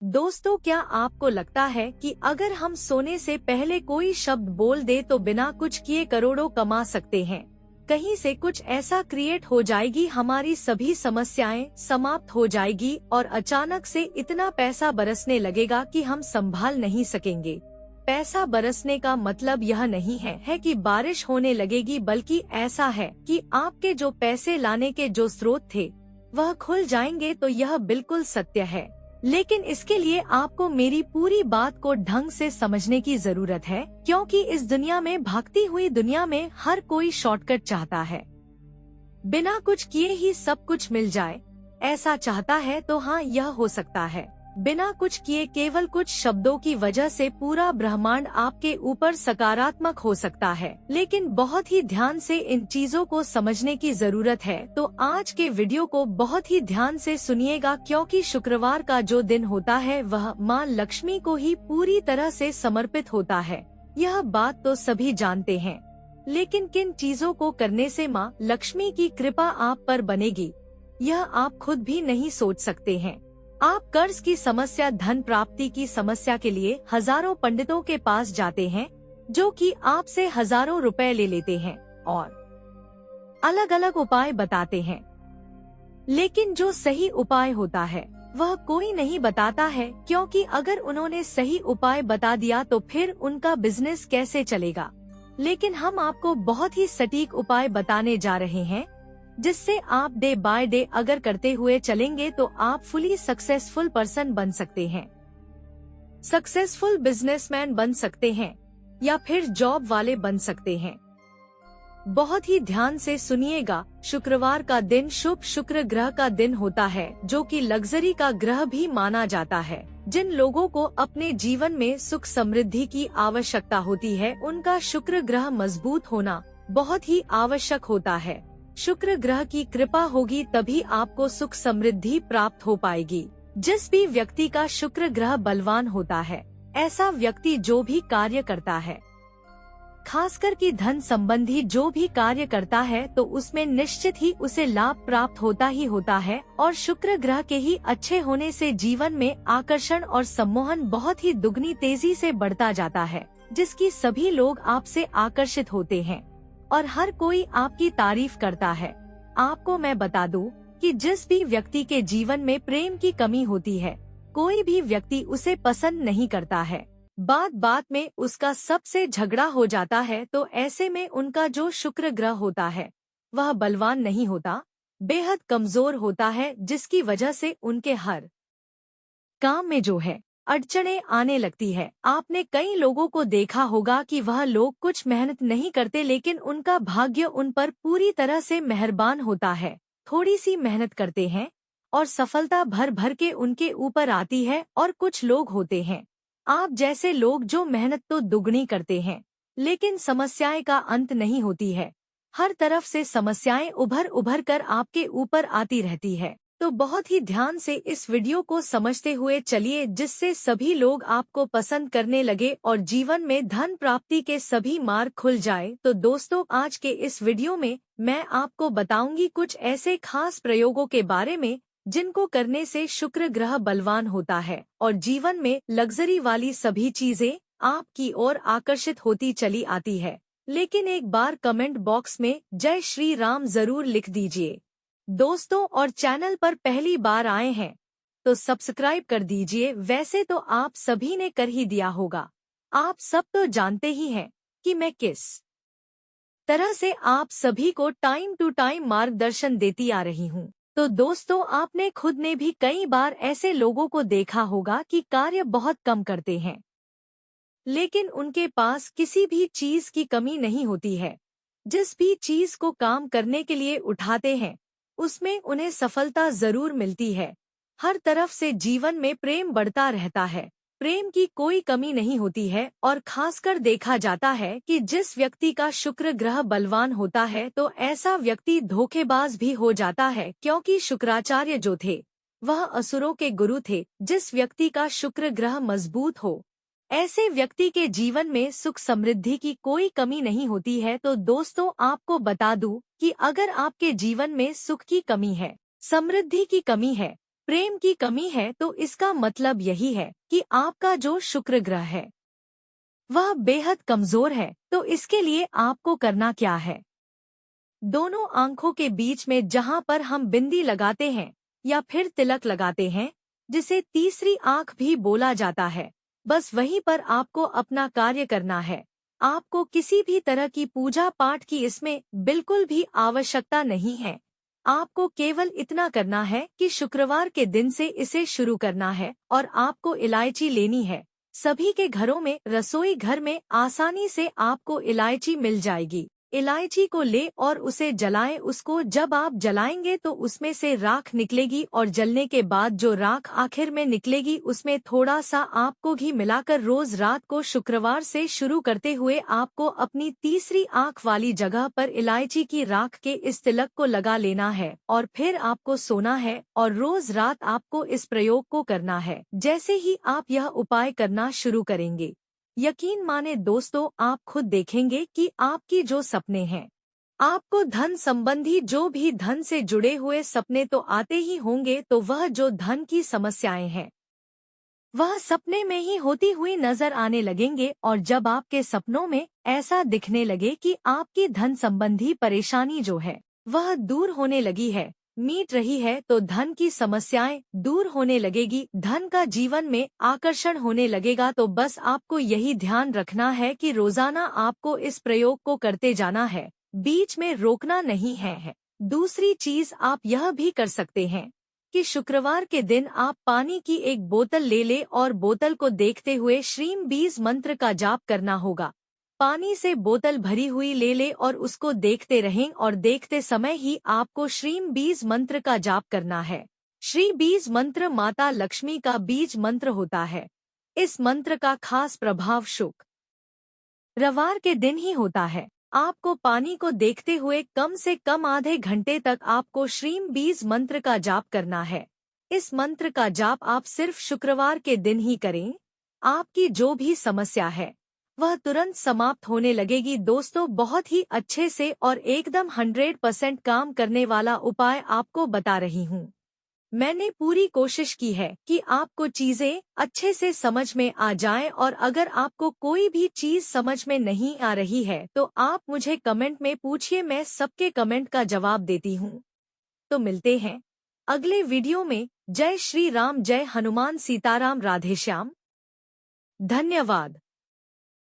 दोस्तों, क्या आपको लगता है कि अगर हम सोने से पहले कोई शब्द बोल दे तो बिना कुछ किए करोड़ों कमा सकते हैं? कहीं से कुछ ऐसा क्रिएट हो जाएगी, हमारी सभी समस्याएं समाप्त हो जाएगी और अचानक से इतना पैसा बरसने लगेगा कि हम संभाल नहीं सकेंगे। पैसा बरसने का मतलब यह नहीं है कि बारिश होने लगेगी, बल्कि ऐसा है कि आपके जो पैसे लाने के जो स्रोत थे वह खुल जाएंगे। तो यह बिल्कुल सत्य है, लेकिन इसके लिए आपको मेरी पूरी बात को ढंग से समझने की जरूरत है, क्योंकि इस दुनिया में, भागती हुई दुनिया में, हर कोई शॉर्टकट चाहता है। बिना कुछ किए ही सब कुछ मिल जाए, ऐसा चाहता है तो हाँ, यह हो सकता है। बिना कुछ किए केवल कुछ शब्दों की वजह से पूरा ब्रह्मांड आपके ऊपर सकारात्मक हो सकता है, लेकिन बहुत ही ध्यान से इन चीजों को समझने की जरूरत है। तो आज के वीडियो को बहुत ही ध्यान से सुनिएगा, क्योंकि शुक्रवार का जो दिन होता है वह माँ लक्ष्मी को ही पूरी तरह से समर्पित होता है। यह बात तो सभी जानते हैं, लेकिन किन चीजों को करने से माँ लक्ष्मी की कृपा आप पर बनेगी, यह आप खुद भी नहीं सोच सकते हैं। आप कर्ज की समस्या, धन प्राप्ति की समस्या के लिए हजारों पंडितों के पास जाते हैं, जो कि आपसे हजारों रुपए ले लेते हैं और अलग अलग उपाय बताते हैं, लेकिन जो सही उपाय होता है वह कोई नहीं बताता है, क्योंकि अगर उन्होंने सही उपाय बता दिया तो फिर उनका बिजनेस कैसे चलेगा। लेकिन हम आपको बहुत ही सटीक उपाय बताने जा रहे हैं, जिससे आप डे बाय डे अगर करते हुए चलेंगे तो आप फुली सक्सेसफुल पर्सन बन सकते हैं, सक्सेसफुल बिजनेसमैन बन सकते हैं, या फिर जॉब वाले बन सकते हैं। बहुत ही ध्यान से सुनिएगा। शुक्रवार का दिन शुभ शुक्र ग्रह का दिन होता है, जो कि लग्जरी का ग्रह भी माना जाता है। जिन लोगों को अपने जीवन में सुख समृद्धि की आवश्यकता होती है, उनका शुक्र ग्रह मजबूत होना बहुत ही आवश्यक होता है। शुक्र ग्रह की कृपा होगी तभी आपको सुख समृद्धि प्राप्त हो पाएगी। जिस भी व्यक्ति का शुक्र ग्रह बलवान होता है, ऐसा व्यक्ति जो भी कार्य करता है, खासकर कि धन संबंधी जो भी कार्य करता है, तो उसमें निश्चित ही उसे लाभ प्राप्त होता ही होता है। और शुक्र ग्रह के ही अच्छे होने से जीवन में आकर्षण और सम्मोहन बहुत ही दुगनी तेजी से बढ़ता जाता है, जिसकी सभी लोग आपसे आकर्षित होते हैं और हर कोई आपकी तारीफ करता है। आपको मैं बता दूं कि जिस भी व्यक्ति के जीवन में प्रेम की कमी होती है, कोई भी व्यक्ति उसे पसंद नहीं करता है। बात बात में उसका सबसे झगड़ा हो जाता है, तो ऐसे में उनका जो शुक्र ग्रह होता है वह बलवान नहीं होता, बेहद कमजोर होता है, जिसकी वजह से उनके हर काम में जो है अड़चनें आने लगती है। आपने कई लोगों को देखा होगा कि वह लोग कुछ मेहनत नहीं करते, लेकिन उनका भाग्य उन पर पूरी तरह से मेहरबान होता है। थोड़ी सी मेहनत करते हैं और सफलता भर भर के उनके ऊपर आती है। और कुछ लोग होते हैं आप जैसे लोग, जो मेहनत तो दुगनी करते हैं, लेकिन समस्याएं का अंत नहीं होती है। हर तरफ से समस्याएं उभर उभर कर आपके ऊपर आती रहती है। तो बहुत ही ध्यान से इस वीडियो को समझते हुए चलिए, जिससे सभी लोग आपको पसंद करने लगे और जीवन में धन प्राप्ति के सभी मार्ग खुल जाए। तो दोस्तों, आज के इस वीडियो में मैं आपको बताऊंगी कुछ ऐसे खास प्रयोगों के बारे में, जिनको करने से शुक्र ग्रह बलवान होता है और जीवन में लग्जरी वाली सभी चीजें आपकी ओर आकर्षित होती चली आती है। लेकिन एक बार कमेंट बॉक्स में जय श्री राम जरूर लिख दीजिए दोस्तों, और चैनल पर पहली बार आए हैं तो सब्सक्राइब कर दीजिए। वैसे तो आप सभी ने कर ही दिया होगा, आप सब तो जानते ही हैं कि मैं किस तरह से आप सभी को टाइम टू टाइम मार्गदर्शन देती आ रही हूँ। तो दोस्तों, आपने खुद ने भी कई बार ऐसे लोगों को देखा होगा कि कार्य बहुत कम करते हैं, लेकिन उनके पास किसी भी चीज की कमी नहीं होती है। जिस भी चीज को काम करने के लिए उठाते हैं, उसमें उन्हें सफलता जरूर मिलती है। हर तरफ से जीवन में प्रेम बढ़ता रहता है, प्रेम की कोई कमी नहीं होती है। और खासकर देखा जाता है कि जिस व्यक्ति का शुक्र ग्रह बलवान होता है, तो ऐसा व्यक्ति धोखेबाज भी हो जाता है, क्योंकि शुक्राचार्य जो थे वह असुरों के गुरु थे। जिस व्यक्ति का शुक्र ग्रह मजबूत हो, ऐसे व्यक्ति के जीवन में सुख समृद्धि की कोई कमी नहीं होती है। तो दोस्तों, आपको बता दूं कि अगर आपके जीवन में सुख की कमी है, समृद्धि की कमी है, प्रेम की कमी है तो इसका मतलब यही है कि आपका जो शुक्र ग्रह है वह बेहद कमजोर है। तो इसके लिए आपको करना क्या है, दोनों आंखों के बीच में जहां पर हम बिंदी लगाते हैं या फिर तिलक लगाते हैं, जिसे तीसरी आंख भी बोला जाता है, बस वहीं पर आपको अपना कार्य करना है। आपको किसी भी तरह की पूजा पाठ की इसमें बिल्कुल भी आवश्यकता नहीं है। आपको केवल इतना करना है कि शुक्रवार के दिन से इसे शुरू करना है और आपको इलायची लेनी है। सभी के घरों में, रसोई घर में आसानी से आपको इलायची मिल जाएगी। इलायची को ले और उसे जलाएं। उसको जब आप जलाएंगे तो उसमें से राख निकलेगी और जलने के बाद जो राख आखिर में निकलेगी उसमें थोड़ा सा आपको घी मिलाकर रोज रात को शुक्रवार से शुरू करते हुए आपको अपनी तीसरी आंख वाली जगह पर इलायची की राख के इस तिलक को लगा लेना है और फिर आपको सोना है और रोज रात आपको इस प्रयोग को करना है। जैसे ही आप यह उपाय करना शुरू करेंगे, यकीन माने दोस्तों, आप खुद देखेंगे कि आपकी जो सपने हैं, आपको धन संबंधी जो भी धन से जुड़े हुए सपने तो आते ही होंगे, तो वह जो धन की समस्याएं हैं वह सपने में ही होती हुई नजर आने लगेंगे। और जब आपके सपनों में ऐसा दिखने लगे कि आपकी धन संबंधी परेशानी जो है वह दूर होने लगी है, मिट रही है, तो धन की समस्याएं दूर होने लगेगी, धन का जीवन में आकर्षण होने लगेगा। तो बस आपको यही ध्यान रखना है कि रोजाना आपको इस प्रयोग को करते जाना है, बीच में रोकना नहीं है। दूसरी चीज आप यह भी कर सकते हैं कि शुक्रवार के दिन आप पानी की एक बोतल ले ले और बोतल को देखते हुए श्रीम बीज मंत्र का जाप करना होगा। पानी से बोतल भरी हुई ले ले और उसको देखते रहें और देखते समय ही आपको श्रीम बीज मंत्र का जाप करना है। श्री बीज मंत्र माता लक्ष्मी का बीज मंत्र होता है। इस मंत्र का खास प्रभाव शुक्रवार के दिन ही होता है। आपको पानी को देखते हुए कम से कम आधे घंटे तक आपको श्रीम बीज मंत्र का जाप करना है। इस मंत्र का जाप आप सिर्फ शुक्रवार के दिन ही करें। आपकी जो भी समस्या है वह तुरंत समाप्त होने लगेगी। दोस्तों, बहुत ही अच्छे से और एकदम 100% काम करने वाला उपाय आपको बता रही हूँ। मैंने पूरी कोशिश की है कि आपको चीजें अच्छे से समझ में आ जाएं, और अगर आपको कोई भी चीज समझ में नहीं आ रही है तो आप मुझे कमेंट में पूछिए, मैं सबके कमेंट का जवाब देती हूँ। तो मिलते हैं अगले वीडियो में। जय श्री राम, जय हनुमान, सीताराम, राधेश्याम। धन्यवाद।